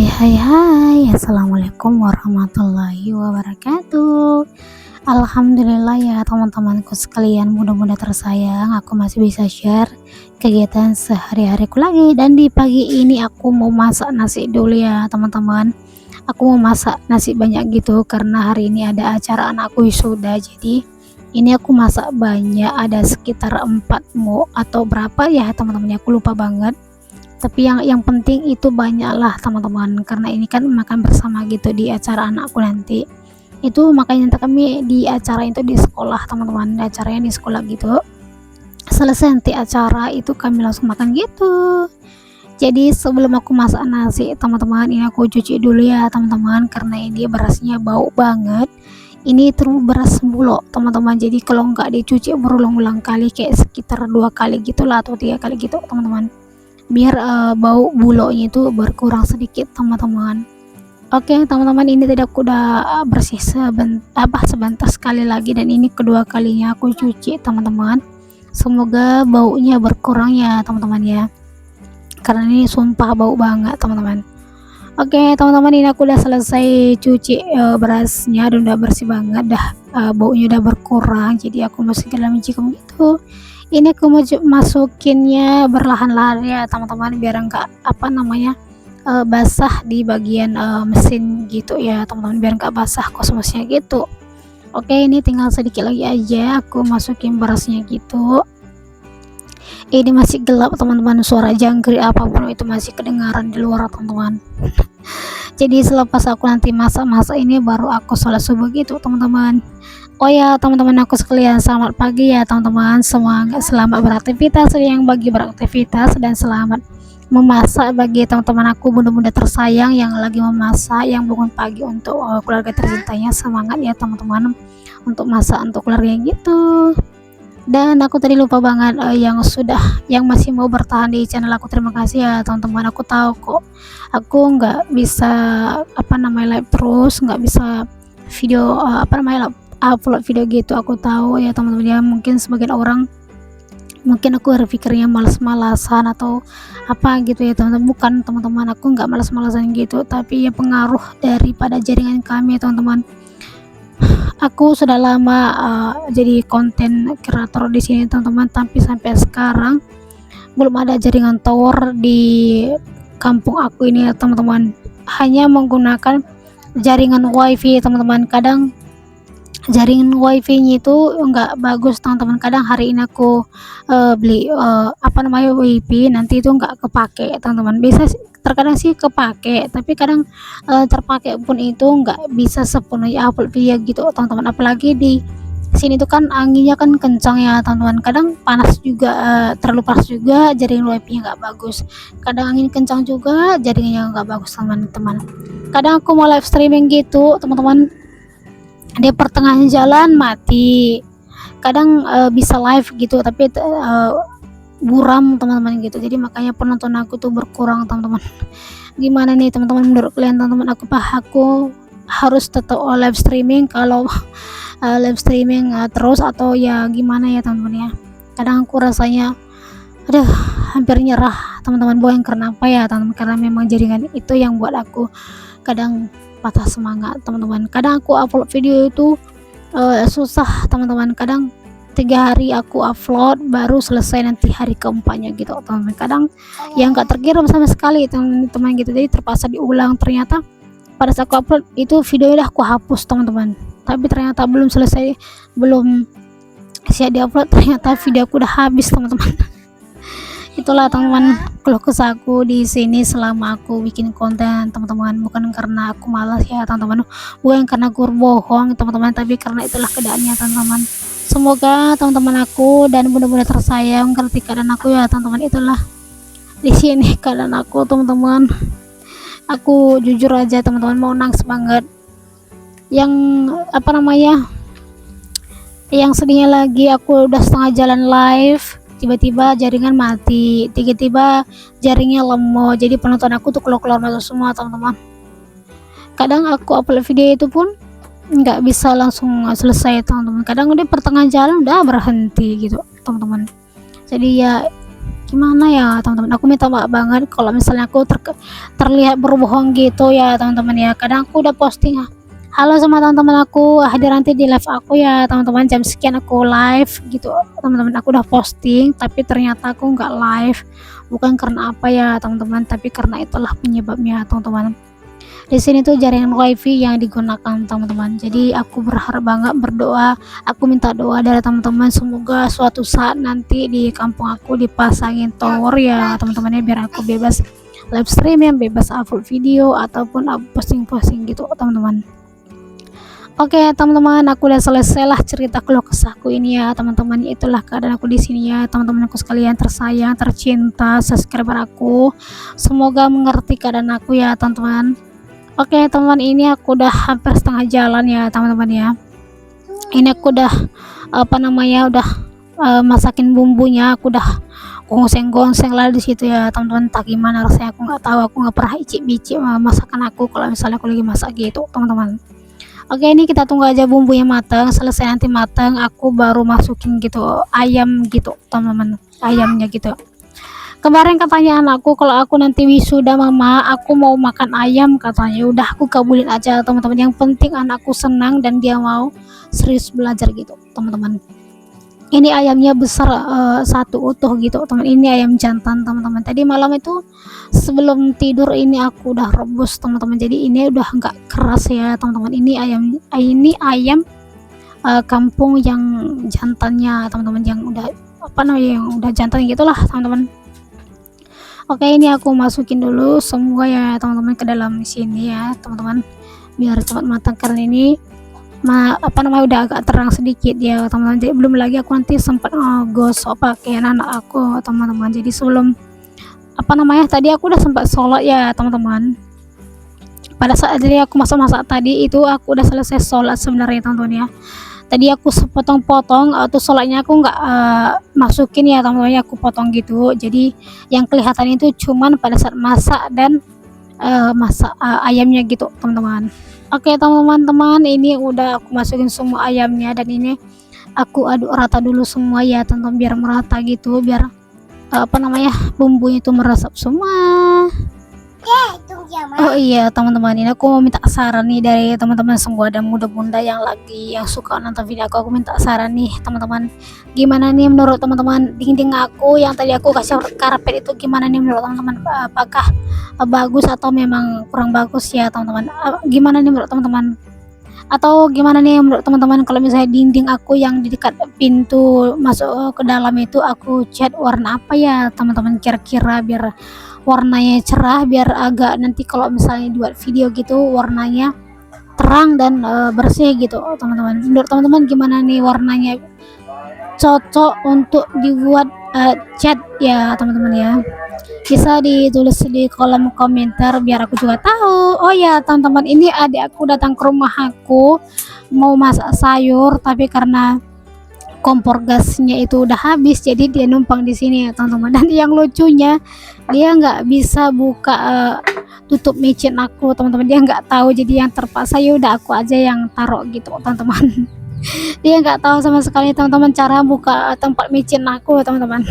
Hai, assalamualaikum warahmatullahi wabarakatuh. Alhamdulillah ya teman-temanku sekalian, mudah-mudahan tersayang aku masih bisa share kegiatan sehari-hariku lagi. Dan di pagi ini aku mau masak nasi dulu ya teman-teman. Aku mau masak nasi banyak gitu karena hari ini ada acara anakku wisuda. Jadi ini aku masak banyak, ada sekitar 4 mo atau berapa ya teman-teman, aku lupa banget. Tapi yang penting itu banyak lah teman-teman, karena ini kan makan bersama gitu di acara anakku nanti. Itu makanya nanti kami di acara itu di sekolah teman-teman, acaranya di sekolah gitu. Selesai nanti acara itu kami langsung makan gitu. Jadi sebelum aku masak nasi teman-teman, ini aku cuci dulu ya teman-teman, karena ini berasnya bau banget. Ini terus beras bulog teman-teman, jadi kalau nggak dicuci berulang-ulang kali kayak sekitar 2 kali gitulah atau 3 kali gitu teman-teman, biar bau bulognya itu berkurang sedikit teman-teman. Oke teman-teman, ini tadi aku udah bersih sebentar sekali lagi, dan ini kedua kalinya aku cuci teman-teman. Semoga baunya berkurang ya teman-teman ya, karena ini sumpah bau banget teman-teman. Oke teman-teman, ini aku udah selesai cuci berasnya dan udah bersih banget dah, baunya udah berkurang. Jadi aku masukin dalam cikum gitu. Ini aku mau masukinnya berlahan-lahan ya teman-teman, biar enggak basah di bagian mesin gitu ya teman-teman, biar enggak basah kosmosnya gitu. Oke, ini tinggal sedikit lagi aja aku masukin berasnya gitu. Ini masih gelap teman-teman, suara jangkrik apapun itu masih kedengaran di luar teman-teman. Jadi selepas aku nanti masak-masak ini baru aku sholat subuh gitu teman-teman. Oh ya teman-teman aku sekalian, selamat pagi ya teman-teman, selamat beraktivitas yang bagi beraktivitas, dan selamat memasak bagi teman-teman aku mudah-mudahan tersayang yang lagi memasak, yang bangun pagi untuk keluarga tercintanya. Semangat ya teman-teman untuk masak untuk keluarga gitu. Dan aku tadi lupa banget, yang masih mau bertahan di channel aku, terima kasih ya teman-teman. Aku tahu kok aku nggak bisa live terus, nggak bisa video upload video gitu, aku tahu ya teman-teman ya. Mungkin sebagian orang mungkin aku berpikirnya malas-malasan atau apa gitu ya teman-teman. Bukan teman-teman, aku nggak malas-malasan gitu, tapi ya pengaruh daripada jaringan kami teman-teman. Aku sudah lama jadi konten kreator di sini teman-teman, tapi sampai sekarang belum ada jaringan tower di kampung aku ini ya teman-teman. Hanya menggunakan jaringan wifi teman-teman. Kadang jaringan wifi-nya itu enggak bagus teman-teman. Kadang hari ini aku beli wifi, nanti itu enggak kepake teman-teman. Terkadang sih kepake, tapi kadang terpakai pun itu enggak bisa sepenuhnya upload video gitu teman-teman. Apalagi di sini tuh kan anginnya kan kencang ya teman-teman, kadang panas juga, terlalu panas juga jaringan wifi-nya enggak bagus. Kadang angin kencang juga jaringannya enggak bagus teman-teman. Kadang aku mau live streaming gitu teman-teman, di pertengahan jalan mati. Kadang bisa live gitu tapi buram teman-teman gitu. Jadi makanya penonton aku tuh berkurang teman-teman. Gimana nih teman-teman menurut kalian teman-teman, aku harus tetap live streaming kalau live streaming terus, atau ya gimana ya teman-teman ya. Kadang aku rasanya aduh hampir nyerah teman-teman, bukan karena apa ya teman-teman, karena memang jaringan itu yang buat aku kadang patah semangat teman-teman. Kadang aku upload video itu susah teman-teman, kadang 3 hari aku upload baru selesai nanti hari keempatnya gitu teman-teman. Kadang yang gak terkirim sama sekali teman-teman gitu, jadi terpaksa diulang. Ternyata pada saat aku upload itu video udah aku hapus teman-teman, tapi ternyata belum siap diupload, ternyata video aku udah habis teman-teman. Itulah teman-teman keluh kesahku di sini selama aku bikin konten teman-teman. Bukan karena aku malas ya teman-teman, bukan karena aku bohong teman-teman, tapi karena itulah keadaannya teman-teman. Semoga teman-teman aku dan mudah-mudahan tersayang ngerti keadaan aku ya teman-teman. Itulah di sini keadaan aku teman-teman. Aku jujur aja teman-teman mau nangis banget. Yang yang sedihnya lagi, aku udah setengah jalan live, tiba-tiba jaringan mati, tiba-tiba jaringnya lemot, jadi penonton aku tuh keluar masuk semua teman-teman. Kadang aku upload video itu pun nggak bisa langsung selesai teman-teman, kadang udah pertengahan jalan udah berhenti gitu teman-teman. Jadi ya gimana ya teman-teman, aku minta maaf banget kalau misalnya aku terlihat berbohong gitu ya teman-teman ya. Kadang aku udah posting, halo sama teman-teman aku, hadir nanti di live aku ya teman-teman, jam sekian aku live gitu teman-teman. Aku udah posting tapi ternyata aku nggak live, bukan karena apa ya teman-teman, tapi karena itulah penyebabnya teman-teman. Di sini tuh jaringan wifi yang digunakan teman-teman, jadi aku berharap banget, berdoa, aku minta doa dari teman-teman, semoga suatu saat nanti di kampung aku dipasangin tower ya teman-teman ya, biar aku bebas live stream, yang bebas upload video ataupun posting-posting gitu teman-teman. Oke teman-teman, aku udah selesai lah cerita keluh kesahku ini ya teman-teman. Itulah keadaan aku di sini ya teman-teman aku sekalian tersayang, tercinta, subscriber aku, semoga mengerti keadaan aku ya teman-teman. Oke teman-teman, ini aku udah hampir setengah jalan ya teman-teman ya. Ini aku udah udah masakin bumbunya, aku udah gongseng-gongseng lah di situ ya teman-teman. Tak gimana rasanya aku nggak tahu, aku nggak pernah icip-icip masakan aku kalau misalnya aku lagi masak gitu teman-teman. Oke, ini kita tunggu aja bumbunya matang. Selesai nanti matang, aku baru masukin gitu ayam gitu teman-teman, ayamnya gitu. Kemarin katanya anakku kalau aku nanti wisuda mama, aku mau makan ayam katanya. Udah aku kabulin aja teman-teman, yang penting anakku senang dan dia mau serius belajar gitu teman-teman. Ini ayamnya besar, satu utuh gitu teman. Ini ayam jantan teman-teman. Tadi malam itu sebelum tidur ini aku udah rebus teman-teman, jadi ini udah nggak keras ya teman-teman. Ini ayam kampung yang jantannya teman-teman, yang udah yang udah jantan gitulah teman-teman. Oke, ini aku masukin dulu semua ya teman-teman ke dalam sini ya teman-teman, biar cepat matang, karena ini udah agak terang sedikit ya teman-teman. Jadi belum lagi aku nanti sempat gosok pakaian anak aku teman-teman. Jadi sebelum tadi aku udah sempat sholat ya teman-teman. Pada saat jadi aku masak-masak tadi itu aku udah selesai sholat sebenarnya teman-teman ya. Tadi aku sepotong-potong atau sholatnya aku nggak masukin ya teman-teman, aku potong gitu. Jadi yang kelihatan itu cuman pada saat masak dan masak ayamnya gitu teman-teman. Oke teman-teman, ini udah aku masukin semua ayamnya, dan ini aku aduk rata dulu semua ya teman-teman, biar merata gitu, biar bumbunya itu meresap semua. Oh iya teman-teman, ini aku mau minta saran nih dari teman-teman semua dan bunda-bunda yang suka nonton video aku minta saran nih teman-teman. Gimana nih menurut teman-teman dinding aku yang tadi aku kasih karpet itu, gimana nih menurut teman-teman? Apakah bagus atau memang kurang bagus ya teman-teman? Gimana nih menurut teman-teman? Atau gimana nih menurut teman-teman kalau misalnya dinding aku yang di dekat pintu masuk ke dalam itu aku cat warna apa ya teman-teman, kira-kira biar warnanya cerah, biar agak nanti kalau misalnya buat video gitu warnanya terang dan bersih gitu teman-teman. Menurut teman-teman gimana nih warnanya, cocok untuk dibuat cat ya teman-teman ya? Bisa ditulis di kolom komentar biar aku juga tahu. Oh ya teman-teman, ini adik aku datang ke rumah aku mau masak sayur, tapi karena kompor gasnya itu udah habis, jadi dia numpang di sini ya teman-teman. Dan yang lucunya dia nggak bisa buka tutup micin aku teman-teman, dia nggak tahu, jadi yang terpaksa ya udah aku aja yang taruh gitu teman-teman. Dia nggak tahu sama sekali teman-teman cara buka tempat micin aku teman-teman.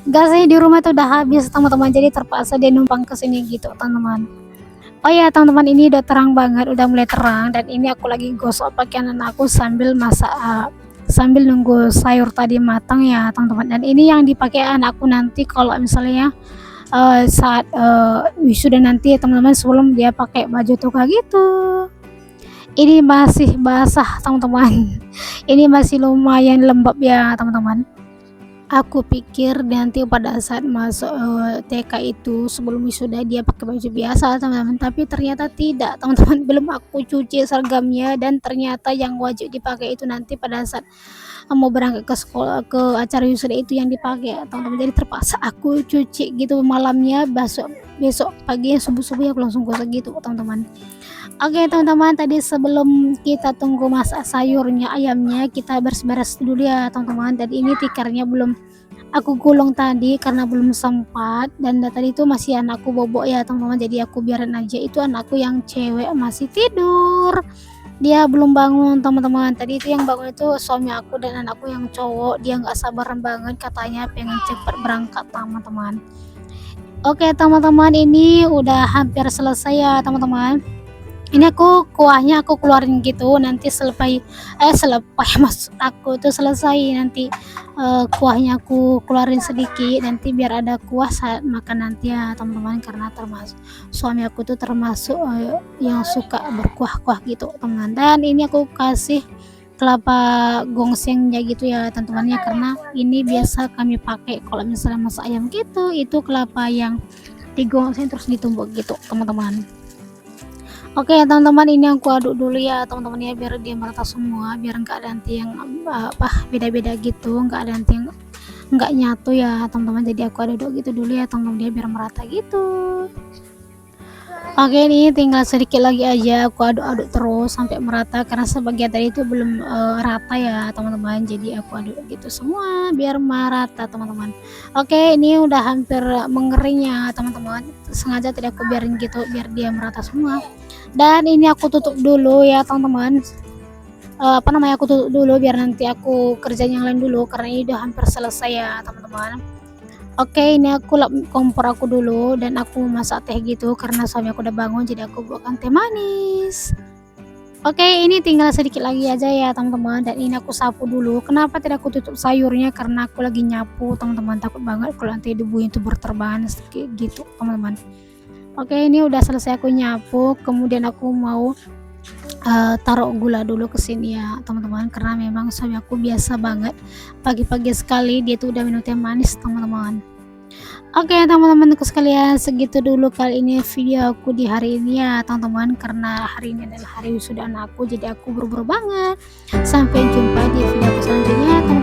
Gasnya di rumah itu udah habis teman-teman, jadi terpaksa dia numpang ke sini gitu teman-teman. Oh ya teman-teman, ini udah terang banget, udah mulai terang, dan ini aku lagi gosok pakaian aku sambil masak, sambil nunggu sayur tadi matang ya teman-teman. Dan ini yang dipakai anakku nanti kalau misalnya saat wisuda nanti ya teman-teman, sebelum dia pakai baju toga gitu. Ini masih basah teman-teman. Ini masih lumayan lembab ya teman-teman. Aku pikir nanti pada saat masuk TK itu sebelum wisuda dia pakai baju biasa teman-teman, tapi ternyata tidak teman-teman. Belum aku cuci seragamnya, dan ternyata yang wajib dipakai itu nanti pada saat mau berangkat ke sekolah, ke acara wisuda itu yang dipakai teman-teman. Jadi terpaksa aku cuci gitu malamnya, besok pagi subuh-subuh aku langsung gosok gitu teman-teman. Oke teman-teman, tadi sebelum kita tunggu masak sayurnya, ayamnya, kita beres-beres dulu ya teman-teman. Dan ini tikarnya belum aku gulung tadi karena belum sempat, dan tadi itu masih anakku bobok ya teman-teman, jadi aku biarin aja, itu anakku yang cewek masih tidur. dia belum bangun teman-teman. Tadi itu yang bangun itu suami aku dan anakku yang cowok, dia nggak sabaran banget katanya pengen cepet berangkat teman-teman. Oke teman-teman, ini udah hampir selesai ya teman-teman. Ini aku kuahnya aku keluarin gitu, nanti selepai maksud aku tuh selesai nanti, kuahnya aku keluarin sedikit, nanti biar ada kuah saat makan nanti ya teman-teman, karena termasuk suami aku tuh termasuk, yang suka berkuah-kuah gitu teman. Dan ini aku kasih kelapa gongsengnya gitu ya teman-teman ya, karena ini biasa kami pakai kalau misalnya masak ayam gitu, itu kelapa yang digongseng terus ditumbuk gitu teman-teman. Oke ya teman-teman, ini aku aduk dulu ya teman-teman ya, biar dia merata semua, biar nggak ada nanti yang beda-beda gitu, nggak ada nanti yang nggak nyatu ya teman-teman. Jadi aku aduk gitu dulu ya teman-teman, dia biar merata gitu. Oke, ini tinggal sedikit lagi aja aku aduk-aduk terus sampai merata, karena sebagian tadi itu belum rata ya teman-teman, jadi aku aduk gitu semua biar merata teman-teman. Oke, ini udah hampir mengering ya teman-teman, sengaja tadi aku biarin gitu biar dia merata semua. Dan ini aku tutup dulu ya teman-teman, aku tutup dulu biar nanti aku kerjain yang lain dulu, karena ini udah hampir selesai ya teman-teman. Oke, ini aku lap kompor aku dulu dan aku masak teh gitu, karena suami aku udah bangun jadi aku buatkan teh manis. Oke, ini tinggal sedikit lagi aja ya teman-teman, dan ini aku sapu dulu. Kenapa tidak aku tutup sayurnya? Karena aku lagi nyapu teman-teman, takut banget kalau nanti debunya itu berterbangan gitu teman-teman. Oke, ini udah selesai aku nyapu, kemudian aku mau taruh gula dulu ke sini ya teman-teman, karena memang suami aku biasa banget pagi-pagi sekali dia tuh udah minum teh manis teman-teman. Oke teman-temanku sekalian, segitu dulu kali ini video aku di hari ini ya teman-teman, karena hari ini adalah hari wisuda anakku, jadi aku buru-buru banget. Sampai jumpa di video aku selanjutnya teman.